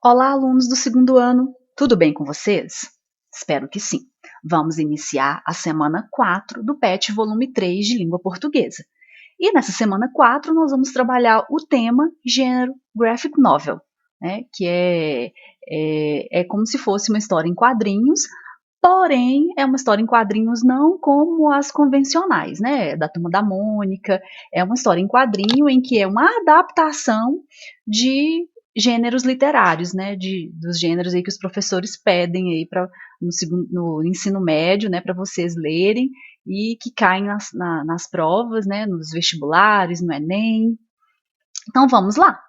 Olá, alunos do segundo ano, tudo bem com vocês? Espero que sim. Vamos iniciar a semana 4 do PET volume 3 de língua portuguesa. E nessa semana 4 nós vamos trabalhar o tema gênero graphic novel, né, que é como se fosse uma história em quadrinhos, porém é uma história em quadrinhos não como as convencionais, né, da Turma da Mônica. É uma história em quadrinho em que é uma adaptação de gêneros literários, né, dos gêneros aí que os professores pedem aí no ensino médio, né, para vocês lerem e que caem nas provas, né, nos vestibulares, no Enem. Então vamos lá.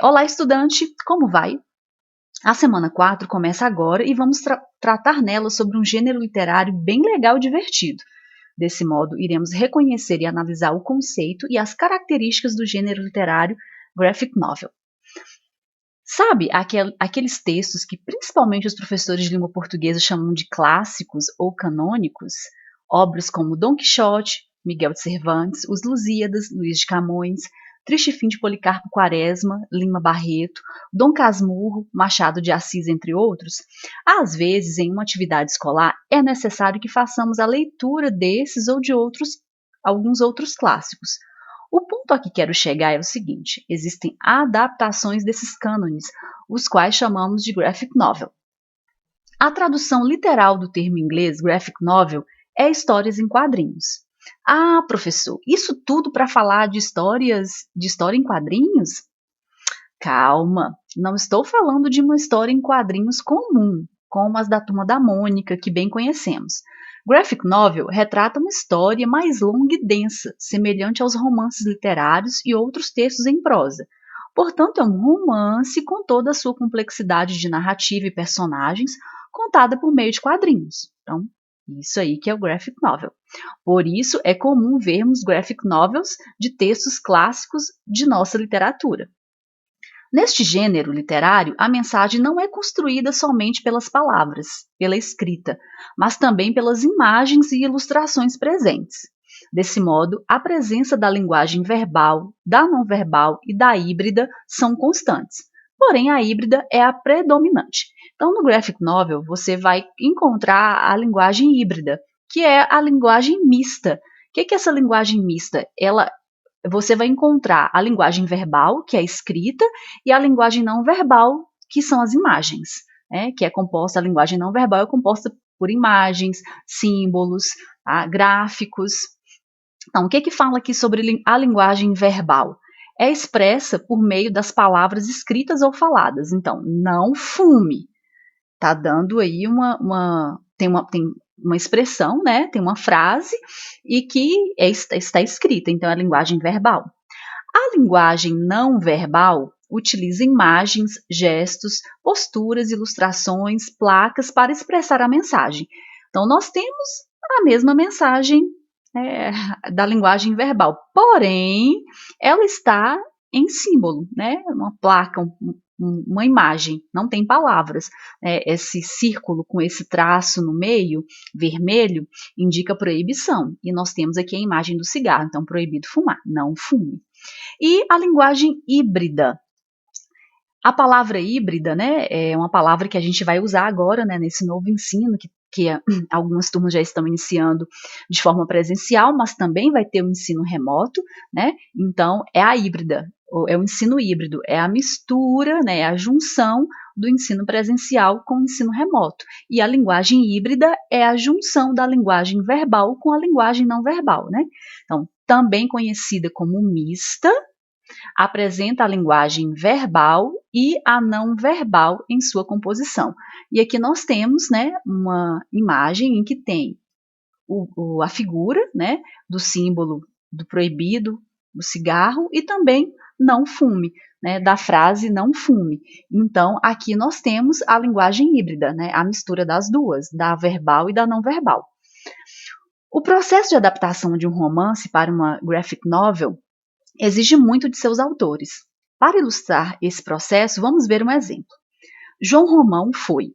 Olá, estudante, como vai? A semana 4 começa agora e vamos tratar nela sobre um gênero literário bem legal e divertido. Desse modo, iremos reconhecer e analisar o conceito e as características do gênero literário graphic novel. Sabe aqueles textos que principalmente os professores de língua portuguesa chamam de clássicos ou canônicos? Obras como Dom Quixote, Miguel de Cervantes, Os Lusíadas, Luís de Camões, Triste Fim de Policarpo Quaresma, Lima Barreto, Dom Casmurro, Machado de Assis, entre outros. Às vezes, em uma atividade escolar, é necessário que façamos a leitura desses ou de alguns outros clássicos. O ponto a que quero chegar é o seguinte: existem adaptações desses cânones, os quais chamamos de graphic novel. A tradução literal do termo inglês graphic novel é histórias em quadrinhos. Ah, professor, isso tudo para falar de história em quadrinhos? Calma, não estou falando de uma história em quadrinhos comum, como as da Turma da Mônica, que bem conhecemos. Graphic novel retrata uma história mais longa e densa, semelhante aos romances literários e outros textos em prosa. Portanto, é um romance com toda a sua complexidade de narrativa e personagens, contada por meio de quadrinhos. Então, isso aí que é o graphic novel. Por isso, é comum vermos graphic novels de textos clássicos de nossa literatura. Neste gênero literário, a mensagem não é construída somente pelas palavras, pela escrita, mas também pelas imagens e ilustrações presentes. Desse modo, a presença da linguagem verbal, da não verbal e da híbrida são constantes. Porém, a híbrida é a predominante. Então, no graphic novel, você vai encontrar a linguagem híbrida, que é a linguagem mista. O que é essa linguagem mista? Você vai encontrar a linguagem verbal, que é a escrita, e a linguagem não verbal, que são as imagens, né? Que é composta, a linguagem não verbal é composta por imagens, símbolos, gráficos. Então, o que fala aqui sobre a linguagem verbal? É expressa por meio das palavras escritas ou faladas. Então, não fume. Está dando aí tem uma expressão, né? Tem uma frase e que está escrita, então é a linguagem verbal. A linguagem não verbal utiliza imagens, gestos, posturas, ilustrações, placas para expressar a mensagem. Então, nós temos a mesma mensagem da linguagem verbal, porém, ela está em símbolo, né? Uma placa, uma imagem, não tem palavras. Esse círculo com esse traço no meio, vermelho, indica proibição. E nós temos aqui a imagem do cigarro, então proibido fumar, não fume. E a linguagem híbrida. A palavra híbrida, né, é uma palavra que a gente vai usar agora, né, nesse novo ensino, que algumas turmas já estão iniciando de forma presencial, mas também vai ter o ensino remoto, né? Então, é a híbrida, é o ensino híbrido, é a mistura, né, a junção do ensino presencial com o ensino remoto. E a linguagem híbrida é a junção da linguagem verbal com a linguagem não verbal, né? Então, também conhecida como mista, apresenta a linguagem verbal e a não verbal em sua composição. E aqui nós temos, né, uma imagem em que tem a figura, né, do símbolo do proibido, do cigarro, e também não fume, né, da frase não fume. Então, aqui nós temos a linguagem híbrida, né, a mistura das duas, da verbal e da não verbal. O processo de adaptação de um romance para uma graphic novel exige muito de seus autores. Para ilustrar esse processo, vamos ver um exemplo. João Romão foi,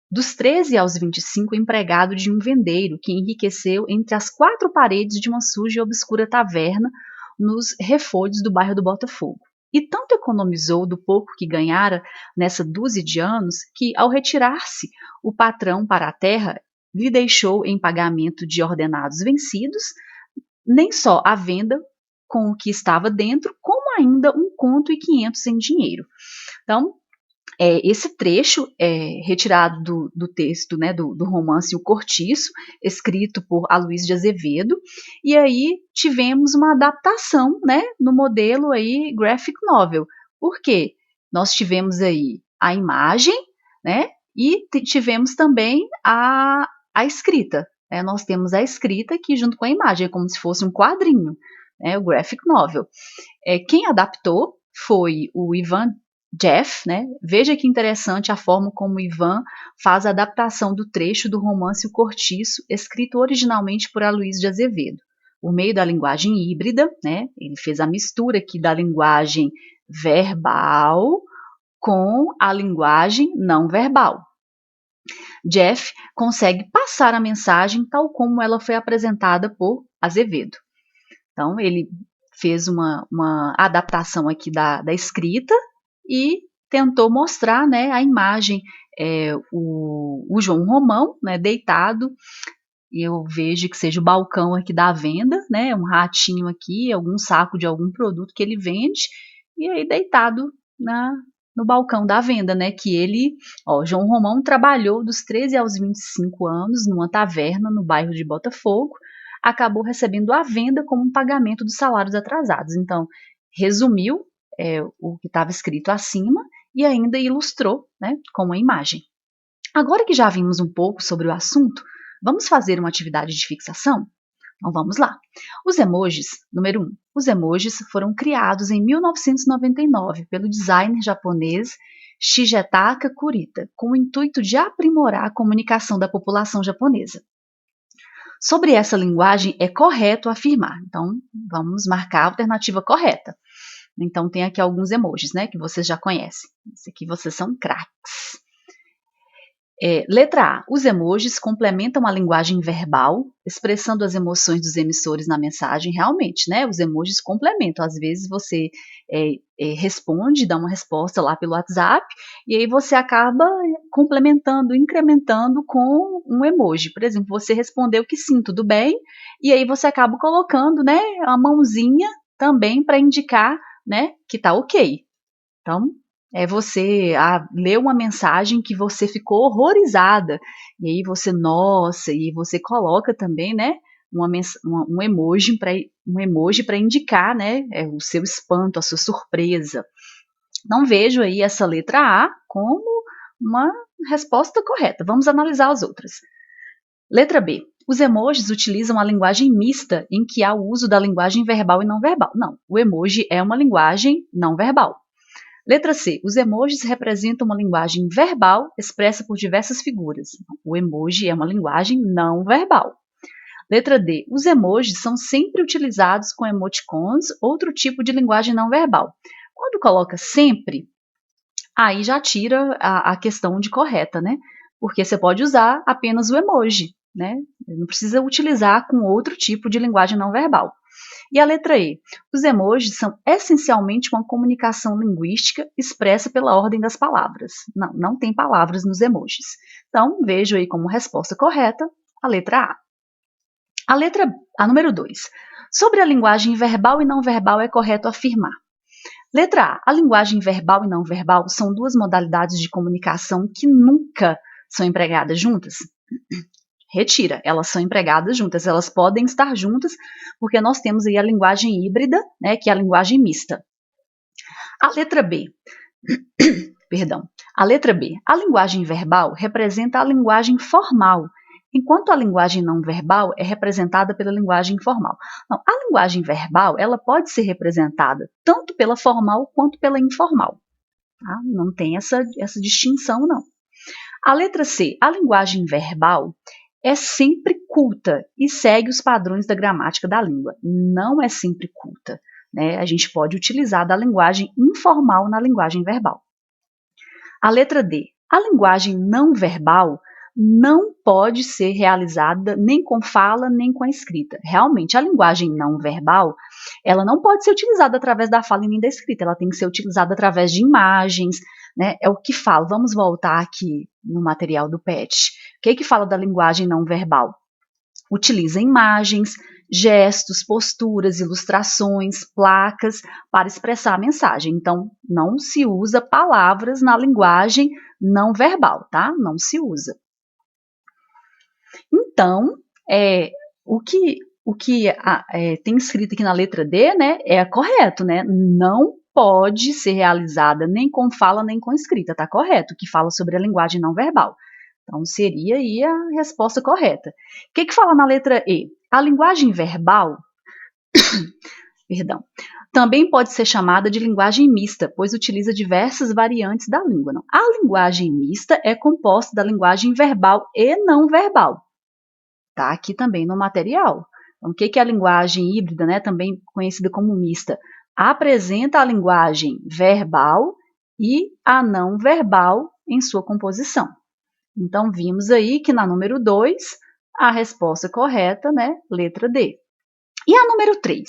dos 13 aos 25, empregado de um vendeiro que enriqueceu entre as 4 paredes de uma suja e obscura taverna nos Refolhos do bairro do Botafogo. e tanto economizou do pouco que ganhara nessa dúzia de anos que, ao retirar-se, o patrão para a terra lhe deixou em pagamento de ordenados vencidos, nem só a venda com o que estava dentro, como ainda 1,5 conto em dinheiro. Então, esse trecho é retirado do texto, né, do romance O Cortiço, escrito por Aloysio de Azevedo, e aí tivemos uma adaptação, né, no modelo aí graphic novel. Por quê? Nós tivemos aí a imagem, né, e tivemos também a escrita. Né? Nós temos a escrita aqui junto com a imagem, é como se fosse um quadrinho, né, o graphic novel. Quem adaptou foi o Ivan Jeff, né? Veja que interessante a forma como Ivan faz a adaptação do trecho do romance O Cortiço, escrito originalmente por Aloysio de Azevedo, por meio da linguagem híbrida, né? Ele fez a mistura aqui da linguagem verbal com a linguagem não verbal. Jeff consegue passar a mensagem tal como ela foi apresentada por Azevedo. Então, ele fez uma adaptação aqui da escrita e tentou mostrar, né, a imagem, o João Romão, né, deitado, e eu vejo que seja o balcão aqui da venda, né, um ratinho aqui, algum saco de algum produto que ele vende, e aí deitado no balcão da venda, né, que ele, João Romão trabalhou dos 13 aos 25 anos numa taverna no bairro de Botafogo, acabou recebendo a venda como um pagamento dos salários atrasados. Então, resumiu o que estava escrito acima e ainda ilustrou, né, com uma imagem. Agora que já vimos um pouco sobre o assunto, vamos fazer uma atividade de fixação? Então vamos lá. Os emojis, número 1. Os emojis foram criados em 1999 pelo designer japonês Shigetaka Kurita, com o intuito de aprimorar a comunicação da população japonesa. Sobre essa linguagem é correto afirmar. Então, vamos marcar a alternativa correta. Então, tem aqui alguns emojis, né, que vocês já conhecem. Esse aqui vocês são craques. Letra A. Os emojis complementam a linguagem verbal, expressando as emoções dos emissores na mensagem. Realmente, né? Os emojis complementam. Às vezes você responde, dá uma resposta lá pelo WhatsApp, e aí você acaba complementando, incrementando com um emoji. Por exemplo, você respondeu que sim, tudo bem, e aí você acaba colocando, né, a mãozinha também para indicar, né, que tá ok. Então, você ler uma mensagem que você ficou horrorizada, e aí você, nossa, e você coloca também, né, um emoji para indicar, né, o seu espanto, a sua surpresa. Não vejo aí essa letra A como uma resposta correta. Vamos analisar as outras. Letra B. Os emojis utilizam a linguagem mista em que há o uso da linguagem verbal e não verbal. Não, o emoji é uma linguagem não verbal. Letra C. Os emojis representam uma linguagem verbal expressa por diversas figuras. O emoji é uma linguagem não verbal. Letra D. Os emojis são sempre utilizados com emoticons, outro tipo de linguagem não verbal. Quando coloca sempre, aí já tira a questão de correta, né? Porque você pode usar apenas o emoji, né? Não precisa utilizar com outro tipo de linguagem não verbal. E a letra E. Os emojis são essencialmente uma comunicação linguística expressa pela ordem das palavras. Não tem palavras nos emojis. Então, vejo aí como resposta correta a letra A. A número 2. Sobre a linguagem verbal e não verbal é correto afirmar. Letra A. A linguagem verbal e não verbal são duas modalidades de comunicação que nunca são empregadas juntas. Retira, elas são empregadas juntas, elas podem estar juntas, porque nós temos aí a linguagem híbrida, né, que é a linguagem mista. A letra B, perdão, a letra B, a linguagem verbal representa a linguagem formal, enquanto a linguagem não verbal é representada pela linguagem informal. Não, a linguagem verbal, ela pode ser representada tanto pela formal quanto pela informal. Tá? Não tem essa distinção, não. A letra C, a linguagem verbal é sempre culta e segue os padrões da gramática da língua. Não é sempre culta. Né? A gente pode utilizar da linguagem informal na linguagem verbal. A letra D. A linguagem não verbal não pode ser realizada nem com fala, nem com a escrita. Realmente, a linguagem não verbal, ela não pode ser utilizada através da fala e nem da escrita, ela tem que ser utilizada através de imagens, né? É o que fala. Vamos voltar aqui no material do PET. O que fala da linguagem não verbal? Utiliza imagens, gestos, posturas, ilustrações, placas para expressar a mensagem. Então, não se usa palavras na linguagem não verbal, tá? Não se usa. Então, o que tem escrito aqui na letra D, né, é correto, né? Não pode ser realizada nem com fala nem com escrita, tá correto? Que fala sobre a linguagem não verbal. Então, seria aí a resposta correta. O que fala na letra E? A linguagem verbal, perdão, também pode ser chamada de linguagem mista, pois utiliza diversas variantes da língua. Não. A linguagem mista é composta da linguagem verbal e não verbal. Tá aqui também no material. Então, o que é a linguagem híbrida, né, também conhecida como mista? Apresenta a linguagem verbal e a não verbal em sua composição. Então, vimos aí que na número 2, a resposta correta, né, letra D. E a número 3?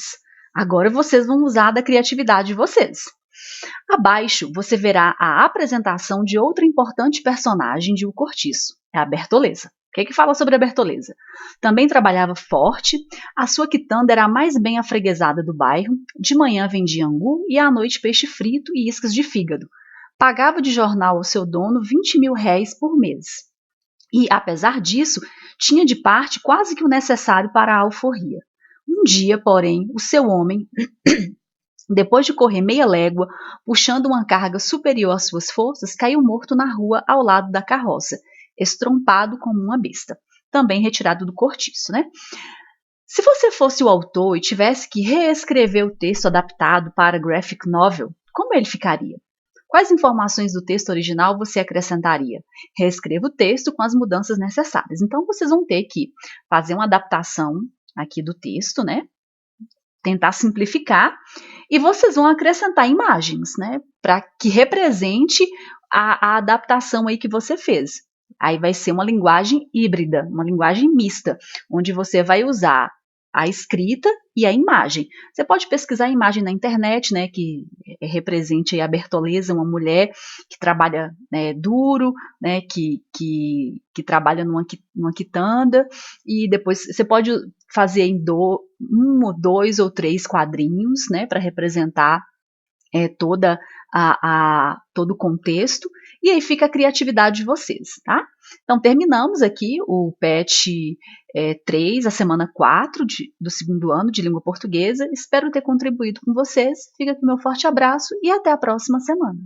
Agora vocês vão usar da criatividade de vocês. Abaixo, você verá a apresentação de outra importante personagem de O Cortiço, é a Bertoleza. O que fala sobre a Bertoleza? Também trabalhava forte, a sua quitanda era a mais bem afreguesada do bairro, de manhã vendia angu e à noite peixe frito e iscas de fígado. Pagava de jornal ao seu dono 20.000 réis por mês. E, apesar disso, tinha de parte quase que o necessário para a alforria. Um dia, porém, o seu homem, depois de correr meia légua, puxando uma carga superior às suas forças, caiu morto na rua ao lado da carroça, estrompado como uma besta, também retirado do cortiço, né? Se você fosse o autor e tivesse que reescrever o texto adaptado para graphic novel, como ele ficaria? Quais informações do texto original você acrescentaria? Reescreva o texto com as mudanças necessárias. Então, vocês vão ter que fazer uma adaptação aqui do texto, né? Tentar simplificar, e vocês vão acrescentar imagens, né, para que represente a adaptação aí que você fez. Aí vai ser uma linguagem híbrida, uma linguagem mista, onde você vai usar a escrita e a imagem. Você pode pesquisar a imagem na internet, né, que represente a Bertoleza, uma mulher que trabalha, né, duro, né, que trabalha numa quitanda, e depois você pode fazer em dois ou três quadrinhos, né, para representar todo o contexto, e aí fica a criatividade de vocês, tá? Então, terminamos aqui o PET 3, a semana 4 do segundo ano de língua portuguesa. Espero ter contribuído com vocês. Fica aqui meu forte abraço e até a próxima semana.